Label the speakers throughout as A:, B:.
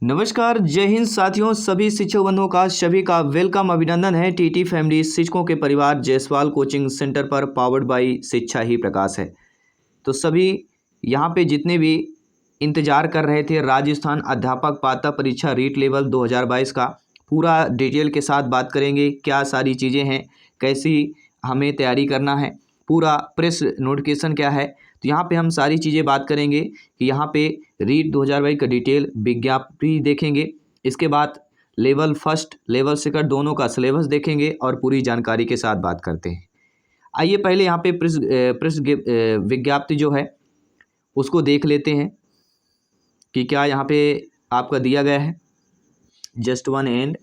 A: नमस्कार, जय हिंद साथियों। सभी शिक्षक बंधुओं का सभी का वेलकम, अभिनंदन है। टीटी फैमिली शिक्षकों के परिवार जायसवाल कोचिंग सेंटर पर पावर्ड बाई शिक्षा ही प्रकाश है। तो सभी यहाँ पे जितने भी इंतजार कर रहे थे राजस्थान अध्यापक पात्रता परीक्षा रीट लेवल 2022 का पूरा डिटेल के साथ बात करेंगे। क्या सारी चीज़ें हैं, कैसी हमें तैयारी करना है, पूरा प्रेस नोटिफिकेशन क्या है, तो यहाँ पे हम सारी चीज़ें बात करेंगे कि यहाँ पे रीट 2022 का डिटेल विज्ञप्ति देखेंगे। इसके बाद लेवल फर्स्ट लेवल सेकंड दोनों का सिलेबस देखेंगे और पूरी जानकारी के साथ बात करते हैं। आइए पहले यहाँ पे प्रेस विज्ञप्ति जो है उसको देख लेते हैं कि क्या यहाँ पे आपका दिया गया है। जस्ट वन एंड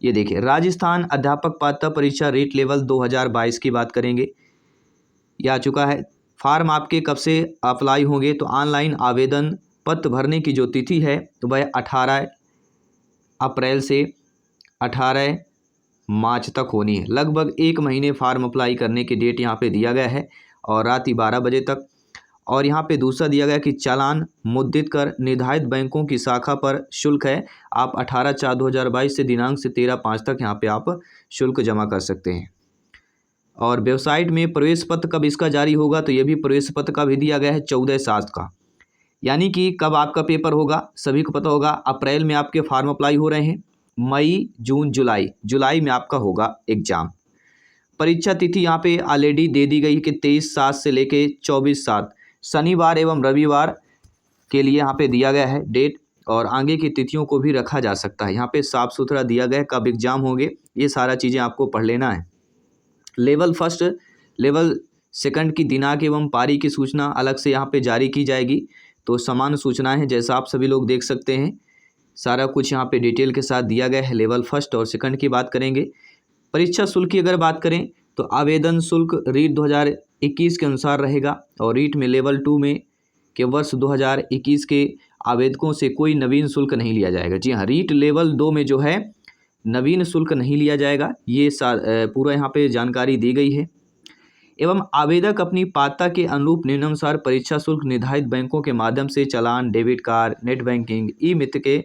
A: ये देखिए, राजस्थान अध्यापक पात्रता परीक्षा रीट लेवल 2022 की बात करेंगे। यह आ चुका है। फार्म आपके कब से अप्लाई होंगे, तो ऑनलाइन आवेदन पत्र भरने की जो तिथि है तो वह 18 अप्रैल से 18 मार्च तक होनी है। लगभग 1 महीने फार्म अप्लाई करने की डेट यहाँ पे दिया गया है और रात 12 बजे तक। और यहाँ पे दूसरा दिया गया कि चालान मुद्रित कर निर्धारित बैंकों की शाखा पर शुल्क है। आप 18/4/2022 से दिनांक से 13/5 तक यहाँ पे आप शुल्क जमा कर सकते हैं। और वेबसाइट में प्रवेश पत्र कब इसका जारी होगा, तो ये भी प्रवेश पत्र का भी दिया गया है 14/7 का। यानी कि कब आपका पेपर होगा सभी को पता होगा। अप्रैल में आपके फॉर्म अप्लाई हो रहे हैं, मई जून जुलाई में आपका होगा एग्जाम। परीक्षा तिथि यहाँ पे ऑलरेडी दे दी गई है कि 23/7 से लेके 24/7 शनिवार एवं रविवार के लिए यहाँ पे दिया गया है डेट। और आगे की तिथियों को भी रखा जा सकता है। यहाँ पे साफ सुथरा दिया गया है कब एग्जाम होंगे, ये सारा चीज़ें आपको पढ़ लेना है। लेवल फर्स्ट लेवल सेकंड की दिनांक एवं पारी की सूचना अलग से यहाँ पे जारी की जाएगी। तो समान सूचनाएं हैं जैसा आप सभी लोग देख सकते हैं। सारा कुछ यहाँ पे डिटेल के साथ दिया गया है। लेवल फर्स्ट और सेकंड की बात करेंगे। परीक्षा शुल्क की अगर बात करें तो आवेदन शुल्क रीट 2021 के अनुसार रहेगा। और रीट में लेवल 2 में के वर्ष 2021 के आवेदकों से कोई नवीन शुल्क नहीं लिया जाएगा। जी हाँ, रीट लेवल 2 में जो है नवीन शुल्क नहीं लिया जाएगा। ये पूरा यहाँ पे जानकारी दी गई है। एवं आवेदक अपनी पात्रता के अनुरूप निम्नानुसार परीक्षा शुल्क निर्धारित बैंकों के माध्यम से चालान, डेबिट कार्ड, नेट बैंकिंग, ई मित्र के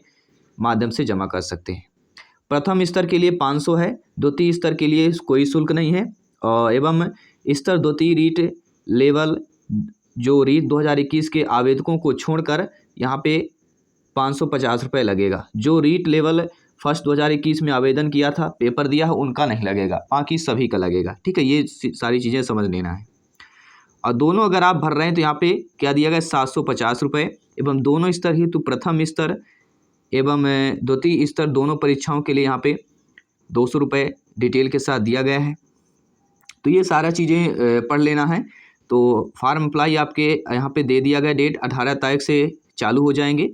A: माध्यम से जमा कर सकते हैं। प्रथम स्तर के लिए 500 है, द्वितीय स्तर के लिए कोई शुल्क नहीं है। और एवं स्तर द्वितीय रीट लेवल जो रीट 2021 के आवेदकों को छोड़कर यहाँ पे 550 रुपये लगेगा। जो रीट लेवल फर्स्ट 2021 में आवेदन किया था, पेपर दिया है, उनका नहीं लगेगा, बाकी सभी का लगेगा। ठीक है, ये सारी चीज़ें समझ लेना है। और दोनों अगर आप भर रहे हैं तो यहाँ पे क्या दिया गया 750 रुपये। एवं दोनों स्तर ही तो प्रथम स्तर एवं द्वितीय स्तर दोनों परीक्षाओं के लिए यहाँ पे 200 रुपये डिटेल के साथ दिया गया है। तो ये सारा चीज़ें पढ़ लेना है। तो फार्म अप्लाई आपके यहाँ पे दे दिया गया, डेट 18 तारीख से चालू हो जाएंगे।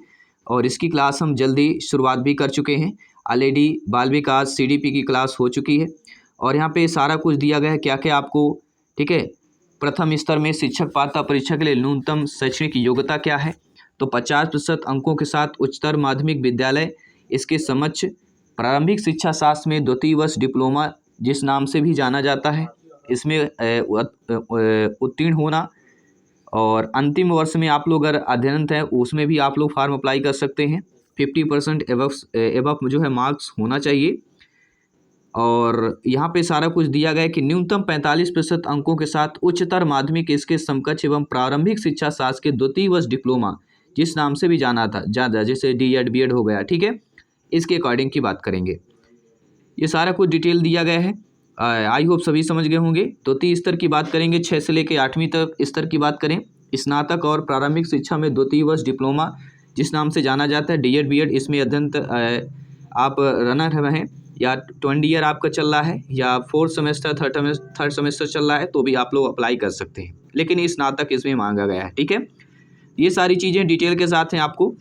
A: और इसकी क्लास हम जल्दी शुरुआत भी कर चुके हैं। ऑलरेडी बाल विकास CDP की क्लास हो चुकी है। और यहाँ पे सारा कुछ दिया गया है क्या क्या आपको। ठीक है, प्रथम स्तर में शिक्षक पात्रता परीक्षा के लिए न्यूनतम शैक्षणिक योग्यता क्या है, तो 50% अंकों के साथ उच्चतर माध्यमिक विद्यालय, इसके समक्ष प्रारंभिक शिक्षा शास्त्र में द्वितीय वर्ष डिप्लोमा जिस नाम से भी जाना जाता है, इसमें उत्तीर्ण होना। और अंतिम वर्ष में आप लोग अगर अध्ययनरत हैं उसमें भी आप लोग फार्म अप्लाई कर सकते हैं। 50% एबव जो है मार्क्स होना चाहिए। और यहाँ पे सारा कुछ दिया गया है कि न्यूनतम 45% अंकों के साथ उच्चतर माध्यमिक इसके समकक्ष एवं प्रारंभिक शिक्षा शास्त्र के द्वितीय वर्ष डिप्लोमा जिस नाम से भी जाना था ज़्यादा, जैसे D.Ed B.Ed हो गया। ठीक है, इसके अकॉर्डिंग की बात करेंगे। ये सारा कुछ डिटेल दिया गया है। आई होप सभी समझ गए होंगे। द्वितीय स्तर की बात करेंगे 6 से लेकर 8वीं तक स्तर की बात करें। स्नातक और प्रारंभिक शिक्षा में द्वितीय वर्ष डिप्लोमा जिस नाम से जाना जाता है D.Ed B.Ed, इसमें अध्ययन आप रनर हैं या 20 ईयर आपका चल रहा है या 4th सेमेस्टर थर्ड सेमेस्टर चल रहा है तो भी आप लोग अप्लाई कर सकते हैं। लेकिन ये स्नातक इसमें मांगा गया है। ठीक है, ये सारी चीज़ें डिटेल के साथ हैं। आपको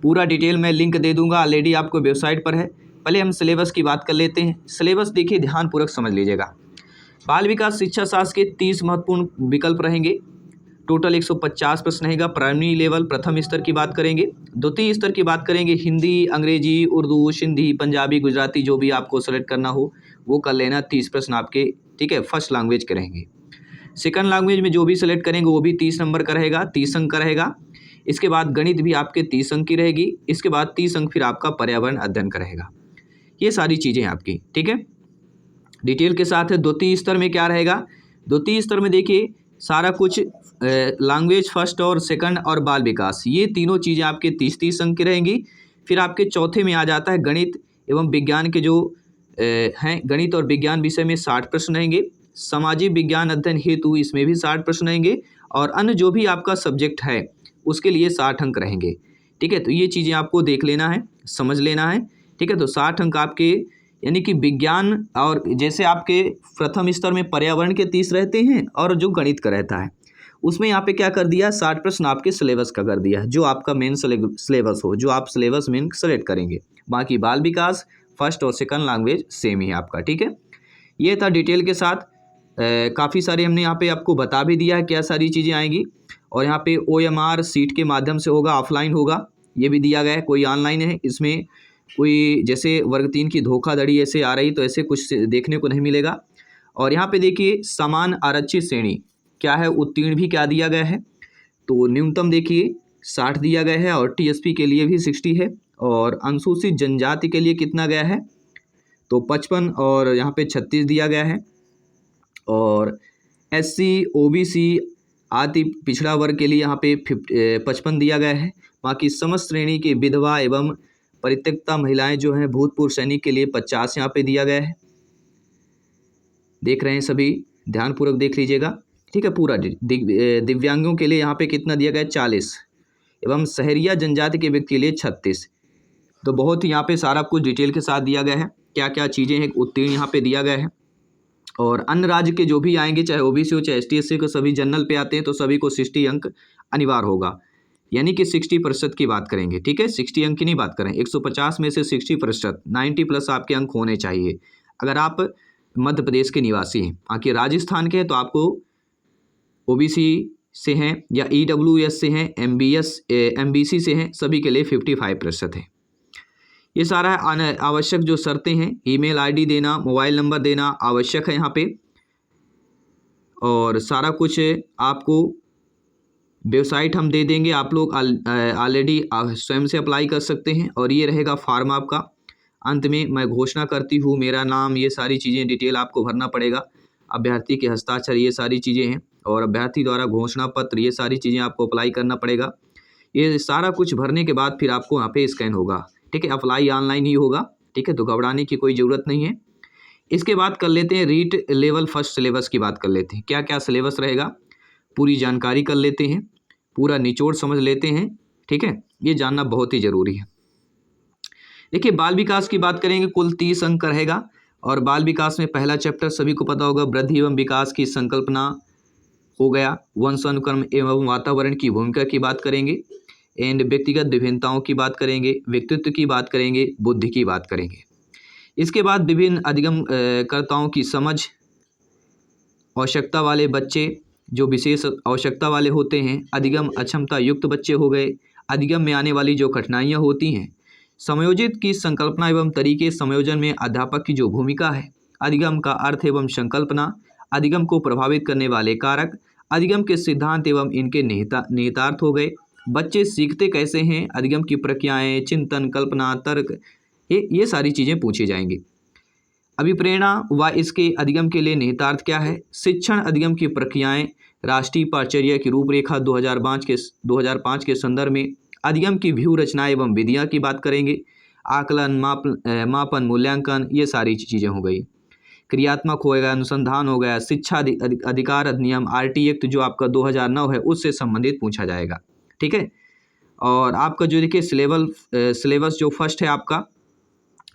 A: पूरा डिटेल मैं लिंक दे दूंगा, ऑलरेडी आपको वेबसाइट पर है। पहले हम सिलेबस की बात कर लेते हैं। सिलेबस देखिए, ध्यानपूर्वक समझ लीजिएगा। बाल विकास शिक्षा शास्त्र के 30 महत्वपूर्ण विकल्प रहेंगे। टोटल 150 प्रश्न रहेगा। प्राइमरी लेवल प्रथम स्तर की बात करेंगे। द्वितीय स्तर की बात करेंगे हिंदी, अंग्रेजी, उर्दू, सिंधी, पंजाबी, गुजराती, जो भी आपको सेलेक्ट करना हो वो कर लेना। 30 प्रश्न आपके, ठीक है, फर्स्ट लैंग्वेज के रहेंगे। सेकंड लैंग्वेज में जो भी सेलेक्ट करेंगे वो भी 30 नंबर का रहेगा, 30 अंक का रहेगा। इसके बाद गणित भी आपके 30 अंक की रहेगी। इसके बाद 30 अंक फिर आपका पर्यावरण अध्ययन का रहेगा। ये सारी चीज़ें हैं आपकी, ठीक है। डिटेल के साथ है। द्वितीय स्तर में क्या रहेगा? द्वितीय स्तर में देखिए सारा कुछ लैंग्वेज फर्स्ट और सेकंड और बाल विकास, ये तीनों चीज़ें आपके 30-30 अंक की रहेंगी। फिर आपके चौथे में आ जाता है गणित एवं विज्ञान के जो हैं, गणित और विज्ञान विषय में 60 प्रश्न रहेंगे। सामाजिक विज्ञान अध्ययन हेतु इसमें भी 60 प्रश्न रहेंगे और अन्य जो भी आपका सब्जेक्ट है उसके लिए 60 अंक रहेंगे, ठीक है। तो ये चीज़ें आपको देख लेना है, समझ लेना है, ठीक है। तो 60 अंक आपके यानी कि विज्ञान, और जैसे आपके प्रथम स्तर में पर्यावरण के 30 रहते हैं और जो गणित का रहता है उसमें यहाँ पे क्या कर दिया, 60 प्रश्न आपके सिलेबस का कर दिया है, जो आपका मेन सिलेबस हो, जो आप सिलेबस मेन सेलेक्ट करेंगे। बाकी बाल विकास, फर्स्ट और सेकंड लैंग्वेज सेम ही है आपका, ठीक है। ये था डिटेल के साथ। काफ़ी सारे हमने यहाँ पे आपको बता भी दिया है क्या सारी चीज़ें आएंगी। और यहाँ पे OMR सीट के माध्यम से होगा, ऑफलाइन होगा, ये भी दिया गया है। कोई ऑनलाइन है, इसमें कोई जैसे वर्ग 3 की धोखाधड़ी ऐसे आ रही तो ऐसे कुछ देखने को नहीं मिलेगा। और यहाँ पे देखिए समान आरक्षित श्रेणी क्या है, उत्तीर्ण भी क्या दिया गया है, तो न्यूनतम देखिए 60 दिया गया है और TSP के लिए भी 60 है। और अनुसूचित जनजाति के लिए कितना गया है, तो 55 और यहाँ पे 36 दिया गया है। और SC OBC आदि पिछड़ा वर्ग के लिए यहाँ पे 55 दिया गया है। बाकी समस्त श्रेणी की विधवा एवं परित्यक्ता महिलाएं जो हैं भूतपूर्व सैनिक के लिए 50 यहाँ पे दिया गया है। देख रहे हैं सभी, ध्यानपूर्वक देख लीजिएगा, ठीक है। पूरा दिव्यांगों के लिए यहाँ पे कितना दिया गया है, 40 एवं शहरिया जनजाति के व्यक्ति के लिए 36। तो बहुत ही यहाँ पे सारा कुछ डिटेल के साथ दिया गया है, क्या क्या चीज़ें हैं उत्तीर्ण यहाँ पे दिया गया है। और अन्य राज्य के जो भी आएंगे, चाहे OBC हो चाहे ST SC को, सभी जनरल पे आते हैं तो सभी को 60 अंक अनिवार्य होगा, यानी कि 60% की बात करेंगे, ठीक है। 60 अंक की नहीं बात करें, 150 में से 60%, 90+ आपके अंक होने चाहिए अगर आप मध्य प्रदेश के निवासी हैं। बाकी राजस्थान के हैं तो आपको OBC से हैं या EWS से हैं, MBC से हैं, सभी के लिए 55% है। ये सारा आवश्यक जो शर्तें हैं, ईमेल ID देना, मोबाइल नंबर देना आवश्यक है यहाँ पे। और सारा कुछ आपको वेबसाइट हम दे देंगे, आप लोग ऑलरेडी स्वयं से अप्लाई कर सकते हैं। और ये रहेगा फॉर्म आपका। अंत में मैं घोषणा करती हूँ, मेरा नाम, ये सारी चीज़ें डिटेल आपको भरना पड़ेगा, अभ्यर्थी के हस्ताक्षर, ये सारी चीज़ें हैं। और अभ्यर्थी द्वारा घोषणा पत्र, ये सारी चीज़ें आपको अप्लाई करना पड़ेगा। ये सारा कुछ भरने के बाद फिर आपको यहाँ पे स्कैन होगा, ठीक है। अप्लाई ऑनलाइन ही होगा, ठीक है, तो घबराने की कोई ज़रूरत नहीं है। इसके बाद कर लेते हैं रीट लेवल फर्स्ट सिलेबस की बात कर लेते हैं, क्या क्या सिलेबस रहेगा पूरी जानकारी कर लेते हैं, पूरा निचोड़ समझ लेते हैं, ठीक है। ये जानना बहुत ही ज़रूरी है। देखिए बाल विकास की बात करेंगे, कुल 30 अंक का रहेगा। और बाल विकास में पहला चैप्टर सभी को पता होगा, वृद्धि एवं विकास की संकल्पना हो गया, वंशानुक्रम एवं वातावरण की भूमिका की बात करेंगे, एंड व्यक्तिगत विभिन्नताओं की बात करेंगे, व्यक्तित्व की बात करेंगे, बुद्धि की बात करेंगे। इसके बाद विभिन्न अधिगम कर्ताओं की समझ, आवश्यकता वाले बच्चे जो विशेष आवश्यकता वाले होते हैं, अधिगम अक्षमता युक्त बच्चे हो गए, अधिगम में आने वाली जो कठिनाइयाँ होती हैं, समयोजित की संकल्पना एवं तरीके समयोजन में अध्यापक की जो भूमिका है, अधिगम का अर्थ एवं संकल्पना, अधिगम को प्रभावित करने वाले कारक, अधिगम के सिद्धांत एवं इनके निहितार्थ हो गए, बच्चे सीखते कैसे हैं, अधिगम की प्रक्रियाएं, चिंतन, कल्पना, तर्क, ये सारी चीज़ें पूछी जाएंगी। अभिप्रेरणा व इसके अधिगम के लिए निहितार्थ क्या है, शिक्षण अधिगम की प्रक्रियाएं, राष्ट्रीय पाठ्यचर्या की रूपरेखा 2005 के संदर्भ में अधिगम की व्यू रचना एवं विधियाँ की बात करेंगे, आकलन, मापन, मूल्यांकन, ये सारी चीज़ें हो गई। क्रियात्मक हो गया, अनुसंधान हो गया, शिक्षा अधिकार अधिनियम RT एक्ट जो आपका 2009 है उससे संबंधित पूछा जाएगा, ठीक है। और आपका जो देखिए सिलेबस जो फर्स्ट है आपका,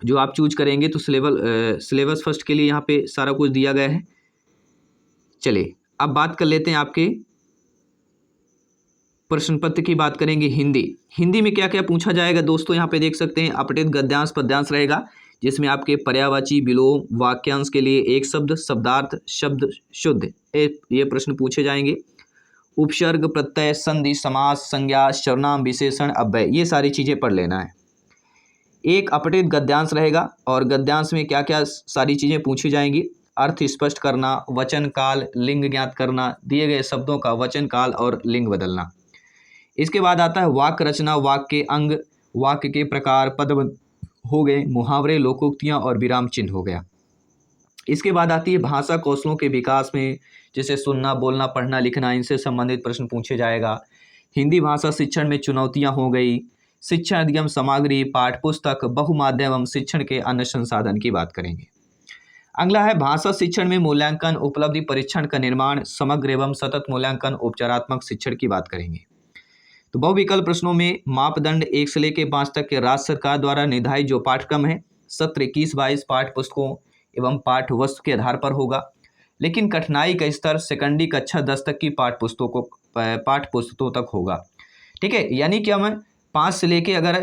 A: जो आप चूज करेंगे तो सिलेबस फर्स्ट के लिए यहाँ पे सारा कुछ दिया गया है। चलिए अब बात कर लेते हैं आपके प्रश्न पत्र की बात करेंगे। हिंदी में क्या क्या पूछा जाएगा दोस्तों, यहाँ पे देख सकते हैं अपठित गद्यांश पद्यांश रहेगा, जिसमें आपके पर्यायवाची, विलोम, वाक्यांश के लिए एक शब्द, शब्दार्थ, शब्द शुद्ध, ये प्रश्न पूछे जाएंगे। उपसर्ग, प्रत्यय, संधि, समास, संज्ञा, सर्वनाम, विशेषण, अव्यय, ये सारी चीज़ें पढ़ लेना है। एक अपठित गद्यांश रहेगा और गद्यांश में क्या क्या सारी चीज़ें पूछी जाएंगी, अर्थ स्पष्ट करना, वचन काल, लिंग ज्ञात करना, दिए गए शब्दों का वचन काल और लिंग बदलना। इसके बाद आता है वाक्य रचना, वाक्य के अंग, वाक्य के प्रकार, पदबंध हो गए, मुहावरे, लोकोक्तियाँ और विराम चिन्ह हो गया। इसके बाद आती है भाषा कौशलों के विकास में, जैसे सुनना, बोलना, पढ़ना, लिखना, इनसे संबंधित प्रश्न पूछे जाएगा। हिंदी भाषा शिक्षण में चुनौतियाँ हो गई, शिक्षण अधिगम सामग्री, पाठ्य पुस्तक, बहुमाध्यम एवं शिक्षण के अन्य संसाधन की बात करेंगे। अगला है भाषा शिक्षण में मूल्यांकन, उपलब्धि परीक्षण का निर्माण, समग्र एवं सतत मूल्यांकन, उपचारात्मक शिक्षण की बात करेंगे। तो बहुविकल्प प्रश्नों में मापदंड 1 से लेकर 5 तक के राज्य सरकार द्वारा निर्धारित जो पाठ्यक्रम है सत्र 21-22 पाठ्य पुस्तकों एवं पाठ्य वस्तु के आधार पर होगा, लेकिन कठिनाई का स्तर सेकेंडरी कक्षा 10 तक की पाठ्य पुस्तकों तक होगा। ठीक है, यानी कि हम 5 से लेके अगर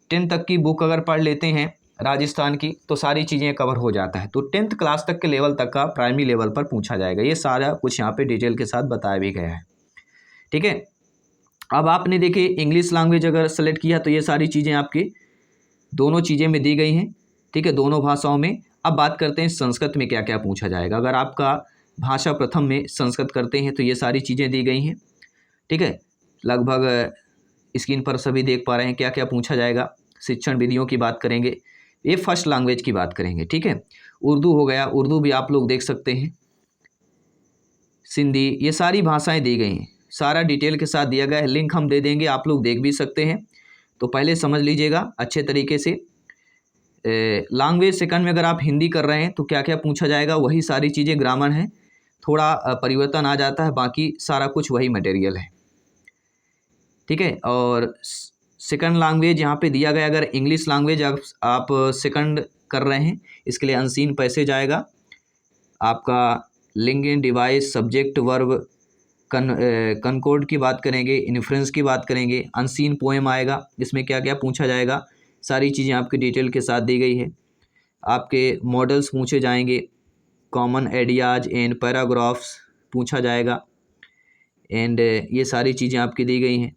A: 10 तक की बुक अगर पढ़ लेते हैं राजस्थान की तो सारी चीज़ें कवर हो जाता है। तो 10th क्लास तक के लेवल तक का प्राइमरी लेवल पर पूछा जाएगा। ये सारा कुछ यहाँ पे डिटेल के साथ बताया भी गया है। ठीक है, अब आपने देखिए इंग्लिश लैंग्वेज अगर सेलेक्ट किया तो ये सारी चीज़ें आपकी दोनों चीज़ें में दी गई हैं। ठीक है, दोनों भाषाओं में। अब बात करते हैं संस्कृत में क्या क्या पूछा जाएगा। अगर आपका भाषा प्रथम में संस्कृत करते हैं तो ये सारी चीज़ें दी गई हैं। ठीक है, लगभग स्क्रीन पर सभी देख पा रहे हैं क्या क्या पूछा जाएगा। शिक्षण विधियों की बात करेंगे, ये फर्स्ट लैंग्वेज की बात करेंगे। ठीक है, उर्दू हो गया, उर्दू भी आप लोग देख सकते हैं, सिंधी, ये सारी भाषाएं दी गई हैं। सारा डिटेल के साथ दिया गया है, लिंक हम दे देंगे, आप लोग देख भी सकते हैं। तो पहले समझ लीजिएगा अच्छे तरीके से। लैंग्वेज सेकंड में अगर आप हिंदी कर रहे हैं तो क्या क्या पूछा जाएगा, वही सारी चीज़ें, ग्रामर है, थोड़ा परिवर्तन आ जाता है, बाकी सारा कुछ वही मटेरियल है। ठीक है, और सेकंड लैंग्वेज यहाँ पे दिया गया, अगर इंग्लिश लैंग्वेज आप सेकंड कर रहे हैं इसके लिए अनसीन पैसेज आएगा, आपका लिंग, डिवाइस, सब्जेक्ट, वर्ब, कनकोड की बात करेंगे, इन्फ्रेंस की बात करेंगे, अनसीन पोएम आएगा, इसमें क्या क्या पूछा जाएगा, सारी चीज़ें आपकी डिटेल के साथ दी गई है। आपके मॉडल्स पूछे जाएंगे, कॉमन आइडियाज एंड पैराग्राफ्स पूछा जाएगा, एंड ये सारी चीज़ें आपकी दी गई हैं।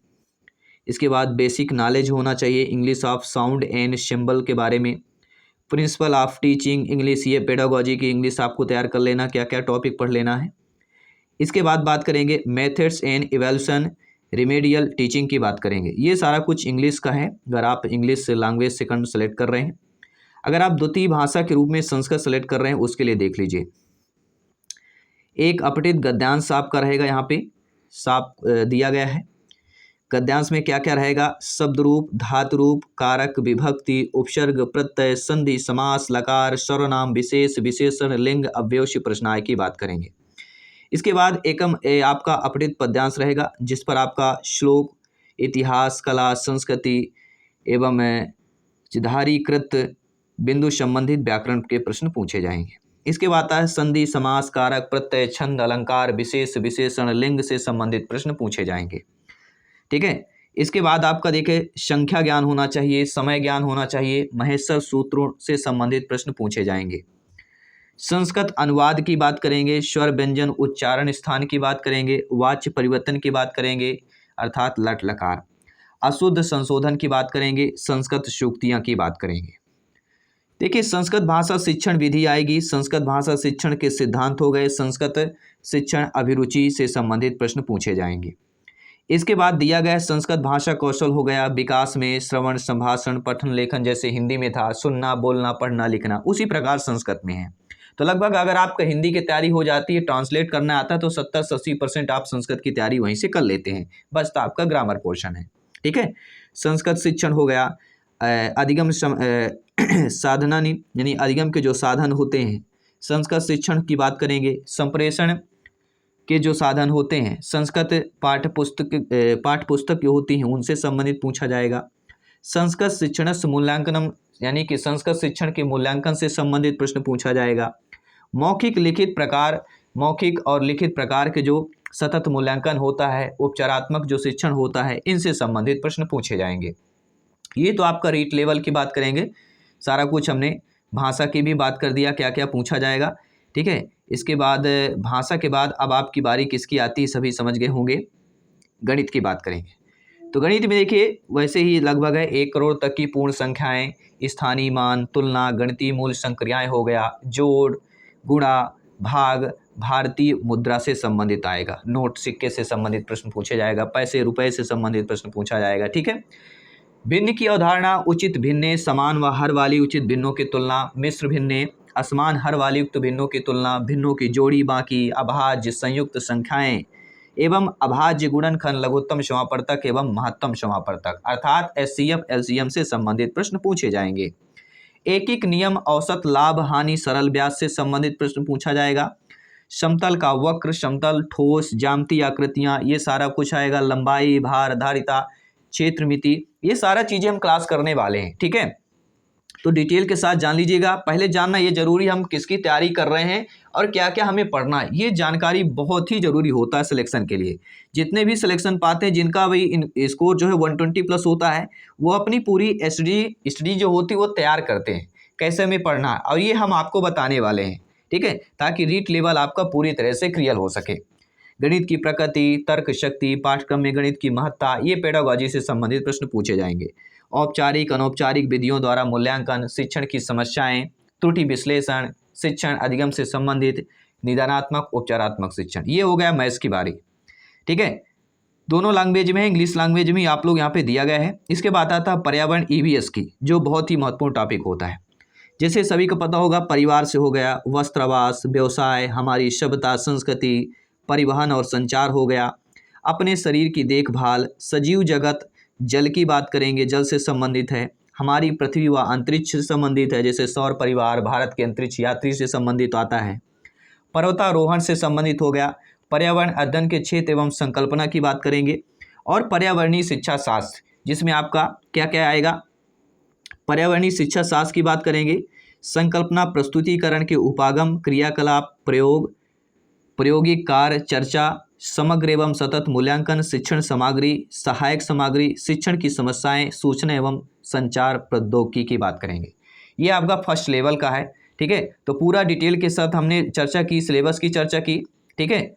A: इसके बाद बेसिक नॉलेज होना चाहिए English of sound and symbol के बारे में, प्रिंसिपल ऑफ टीचिंग इंग्लिश, ये पेडागोजी की इंग्लिश आपको तैयार कर लेना, क्या क्या टॉपिक पढ़ लेना है। इसके बाद बात करेंगे methods and evaluation, remedial teaching की बात करेंगे। ये सारा कुछ इंग्लिश का है, अगर आप इंग्लिश लैंग्वेज सेकंड सेलेक्ट कर रहे हैं। अगर आप द्वितीय भाषा के रूप में संस्कृत सेलेक्ट कर रहे हैं उसके लिए देख लीजिए, एक अपठित गद्यांश आपका रहेगा, यहाँ पे साफ दिया गया है। गद्यांश में क्या क्या रहेगा, शब्द रूप, धातु रूप, कारक, विभक्ति, उपसर्ग, प्रत्यय, संधि, समास, लकार, सर्वनाम, विशेष, विशेषण, लिंग, अव्यवस्य, प्रश्नाय की बात करेंगे। इसके बाद एकम आपका अपठित पद्यांश रहेगा जिस पर आपका श्लोक, इतिहास, कला, संस्कृति एवं चिधारीकृत बिंदु संबंधित व्याकरण के प्रश्न पूछे जाएंगे। इसके बाद आता है संधि, समास, कारक, प्रत्यय, छंद, अलंकार, विशेष, विशेषण, लिंग से संबंधित प्रश्न पूछे जाएंगे। ठीक है, इसके बाद आपका देखें संख्या ज्ञान होना चाहिए, समय ज्ञान होना चाहिए, महेश्वर सूत्रों से संबंधित प्रश्न पूछे जाएंगे। संस्कृत अनुवाद की बात करेंगे, स्वर, व्यंजन, उच्चारण स्थान की बात करेंगे, वाच्य परिवर्तन की बात करेंगे अर्थात लट लकार, अशुद्ध संशोधन की बात करेंगे, संस्कृत सूक्तियाँ की बात करेंगे। देखिए संस्कृत भाषा शिक्षण विधि आएगी, संस्कृत भाषा शिक्षण के सिद्धांत हो गए, संस्कृत शिक्षण अभिरुचि से संबंधित प्रश्न पूछे जाएंगे। इसके बाद दिया गया संस्कृत भाषा कौशल हो गया, विकास में श्रवण, संभाषण, पठन, लेखन, जैसे हिंदी में था सुनना, बोलना, पढ़ना, लिखना, उसी प्रकार संस्कृत में है। तो लगभग अगर आपका हिंदी की तैयारी हो जाती है, ट्रांसलेट करना आता है तो 70 से 80% आप संस्कृत की तैयारी वहीं से कर लेते हैं, बस तो आपका ग्रामर पोर्शन है। ठीक है, संस्कृत शिक्षण हो गया। अधिगम साधना यानी अधिगम के जो साधन होते हैं, संस्कृत शिक्षण की बात करेंगे। संप्रेषण के जो साधन होते हैं, संस्कृत पाठ्य पुस्तक जो होती हैं उनसे संबंधित पूछा जाएगा। संस्कृत शिक्षण मूल्यांकनम यानी कि संस्कृत शिक्षण के मूल्यांकन से संबंधित प्रश्न पूछा जाएगा। मौखिक, लिखित प्रकार, मौखिक और लिखित प्रकार के जो सतत मूल्यांकन होता है, उपचारात्मक जो शिक्षण होता है, इनसे संबंधित प्रश्न पूछे जाएंगे। ये तो आपका रीट लेवल की बात करेंगे, सारा कुछ हमने भाषा की भी बात कर दिया क्या क्या पूछा जाएगा। ठीक है, इसके बाद भाषा के बाद अब आपकी बारी किसकी आती है सभी समझ गए होंगे, गणित की बात करेंगे। तो गणित में देखिए वैसे ही लगभग है 1 करोड़ तक की पूर्ण संख्याएं, स्थानीय मान, तुलना, गणितीय मूल संक्रियाएं हो गया, जोड़, गुणा, भाग, भारतीय मुद्रा से संबंधित आएगा, नोट सिक्के से संबंधित प्रश्न पूछा जाएगा, पैसे रुपए से संबंधित प्रश्न पूछा जाएगा। ठीक है। भिन्न की अवधारणा, उचित भिन्ने, समान व हर वाली उचित भिन्नों की तुलना, मिश्र भिन्ने, असमान हर वाली युक्त भिन्नों की तुलना, भिन्नों की जोड़ी बाकी, अभाज्य संयुक्त संख्याएं एवं अभाज्य गुणनखंड, लघुत्तम समापवर्तक एवं महत्तम समापवर्तक, अर्थात एचसीएफ एलसीएम से संबंधित प्रश्न पूछे जाएंगे। एक नियम, औसत, लाभ, हानि, सरल ब्याज से संबंधित प्रश्न पूछा जाएगा। समतल का वक्र, समतल, ठोस, ज्यामितीय आकृतियां, ये सारा कुछ आएगा। लंबाई, भार, धारिता, क्षेत्र मिति, ये सारा चीजें हम क्लास करने वाले हैं। ठीक है, तो डिटेल के साथ जान लीजिएगा। पहले जानना ये जरूरी, हम किसकी तैयारी कर रहे हैं और क्या क्या हमें पढ़ना है, ये जानकारी बहुत ही जरूरी होता है सिलेक्शन के लिए। जितने भी सिलेक्शन पाते हैं, जिनका भाई स्कोर जो है 120 प्लस होता है, वो अपनी पूरी स्टडी जो होती है वो तैयार करते हैं, कैसे हमें पढ़ना है, और ये हम आपको बताने वाले हैं। ठीक है, ताकि रीट लेवल आपका पूरी तरह से क्लियर हो सके। गणित की प्रकृति, तर्क शक्ति, पाठ्यक्रम में गणित की महत्ता, ये पेडागॉजी से संबंधित प्रश्न पूछे जाएंगे। औपचारिक अनौपचारिक विधियों द्वारा मूल्यांकन, शिक्षण की समस्याएं, त्रुटि विश्लेषण, शिक्षण अधिगम से संबंधित, निदानात्मक उपचारात्मक शिक्षण, ये हो गया मैथ्स की बारी। ठीक है, दोनों लैंग्वेज में, इंग्लिश लैंग्वेज में आप लोग यहाँ पे दिया गया है। इसके बाद आता है पर्यावरण ईवीएस की, जो बहुत ही महत्वपूर्ण टॉपिक होता है। जैसे सभी को पता होगा, परिवार से हो गया, वस्त्र, आवास, व्यवसाय, हमारी सभ्यता संस्कृति, परिवहन और संचार हो गया, अपने शरीर की देखभाल, सजीव जगत, जल की बात करेंगे, जल से संबंधित है, हमारी पृथ्वी व अंतरिक्ष से संबंधित है, जैसे सौर परिवार, भारत के अंतरिक्ष यात्री से संबंधित आता है, पर्वतारोहण से संबंधित हो गया, पर्यावरण अध्ययन के क्षेत्र एवं संकल्पना की बात करेंगे, और पर्यावरणीय शिक्षा शास्त्र, जिसमें आपका क्या क्या आएगा, पर्यावरणीय शिक्षा शास्त्र की बात करेंगे, संकल्पना, प्रस्तुतिकरण के उपागम, क्रियाकलाप, प्रयोग, प्रायोगिक कार्य, चर्चा, समग्र एवं सतत मूल्यांकन, शिक्षण सामग्री, सहायक सामग्री, शिक्षण की समस्याएं, सूचना एवं संचार प्रौद्योगिकी की बात करेंगे। ये आपका फर्स्ट लेवल का है। ठीक है, तो पूरा डिटेल के साथ हमने चर्चा की, सिलेबस की चर्चा की। ठीक है,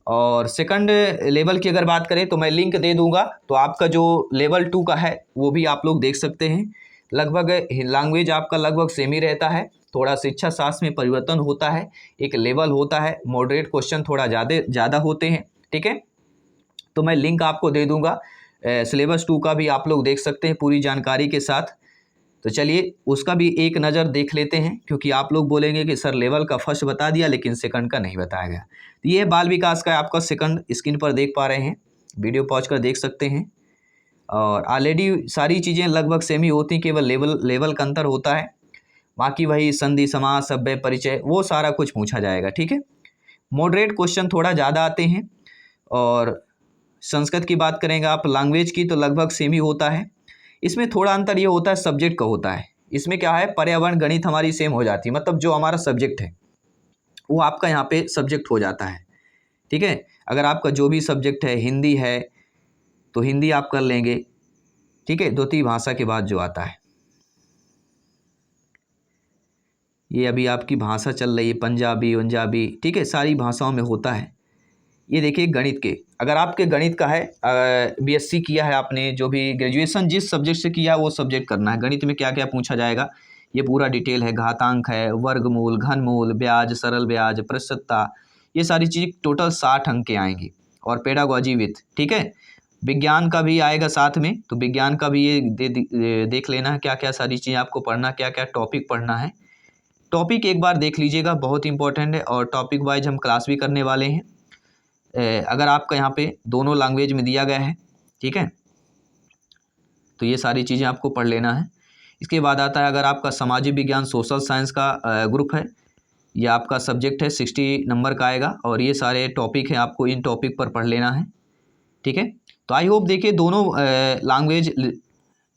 A: और सेकंड लेवल की अगर बात करें तो मैं लिंक दे दूंगा, तो आपका जो लेवल 2 का है वो भी आप लोग देख सकते हैं। लगभग लैंग्वेज आपका लगभग सेम ही रहता है, थोड़ा शिक्षा शास्त्र में परिवर्तन होता है, एक लेवल होता है, मॉडरेट क्वेश्चन थोड़ा ज़्यादा होते हैं। ठीक है, तो मैं लिंक आपको दे दूंगा, सिलेबस 2 का भी आप लोग देख सकते हैं पूरी जानकारी के साथ। तो चलिए उसका भी एक नज़र देख लेते हैं, क्योंकि आप लोग बोलेंगे कि सर लेवल का फर्स्ट बता दिया लेकिन सेकंड का नहीं बताया गया। तो ये बाल विकास का आपका सेकंड स्क्रीन पर देख पा रहे हैं, वीडियो पॉज कर देख सकते हैं। और ऑलरेडी सारी चीज़ें लगभग सेम ही होती हैं, केवल लेवल का अंतर होता है। बाकी वही संधि, समास, सभ्य, परिचय, वो सारा कुछ पूछा जाएगा। ठीक है, मॉडरेट क्वेश्चन थोड़ा ज़्यादा आते हैं। और संस्कृत की बात करेंगे आप, लैंग्वेज की, तो लगभग सेम ही होता है। इसमें थोड़ा अंतर ये होता है सब्जेक्ट का होता है। इसमें क्या है, पर्यावरण गणित हमारी सेम हो जाती है, मतलब जो हमारा सब्जेक्ट है वो आपका यहाँ पे सब्जेक्ट हो जाता है। ठीक है, अगर आपका जो भी सब्जेक्ट है, हिंदी है तो हिंदी आप कर लेंगे। ठीक है, द्वितीय भाषा के बाद जो आता है, ये अभी आपकी भाषा चल रही है पंजाबी। ठीक है, सारी भाषाओं में होता है। ये देखिए गणित के, अगर आपके गणित का है, बीएससी किया है आपने, जो भी ग्रेजुएशन जिस सब्जेक्ट से किया वो सब्जेक्ट करना है। गणित में क्या क्या पूछा जाएगा ये पूरा डिटेल है, घातांक है, वर्गमूल, घनमूल, ब्याज, सरल ब्याज, प्रतिशतता, ये सारी चीज़ टोटल 60 अंक के आएंगी। और पेडागॉजी विथ, ठीक है, विज्ञान का भी आएगा साथ में, तो विज्ञान का भी ये देख लेना है क्या क्या सारी चीज़ें आपको पढ़ना, क्या क्या टॉपिक पढ़ना है। टॉपिक एक बार देख लीजिएगा, बहुत इंपॉर्टेंट है, और टॉपिक वाइज हम क्लास भी करने वाले हैं। अगर आपका यहाँ पे दोनों लैंग्वेज में दिया गया है, ठीक है, तो ये सारी चीज़ें आपको पढ़ लेना है। इसके बाद आता है, अगर आपका सामाजिक विज्ञान सोशल साइंस का ग्रुप है, ये आपका सब्जेक्ट है, 60 नंबर का आएगा, और ये सारे टॉपिक हैं, आपको इन टॉपिक पर पढ़ लेना है। ठीक है, तो आई होप देखिए दोनों लैंग्वेज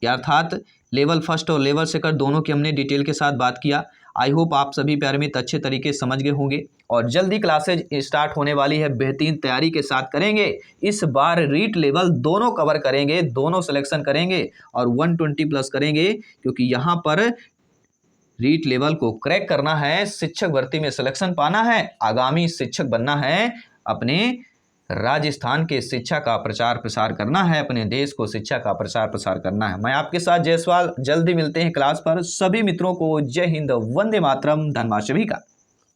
A: अर्थात लेवल फर्स्ट और लेवल सेकंड दोनों की हमने डिटेल के साथ बात किया। आई होप आप सभी प्यारे मित्र अच्छे तरीके से समझ गए होंगे, और जल्दी क्लासेज स्टार्ट होने वाली है, बेहतरीन तैयारी के साथ करेंगे। इस बार रीट लेवल दोनों कवर करेंगे, दोनों सिलेक्शन करेंगे और 120 प्लस करेंगे, क्योंकि यहाँ पर रीट लेवल को क्रैक करना है, शिक्षक भर्ती में सिलेक्शन पाना है, आगामी शिक्षक बनना है, अपने राजस्थान के शिक्षा का प्रचार प्रसार करना है, अपने देश को शिक्षा का प्रचार प्रसार करना है। मैं आपके साथ जायसवाल, जल्दी मिलते हैं क्लास पर। सभी मित्रों को जय हिंद, वंदे मातरम, धन्यवाद सभी का।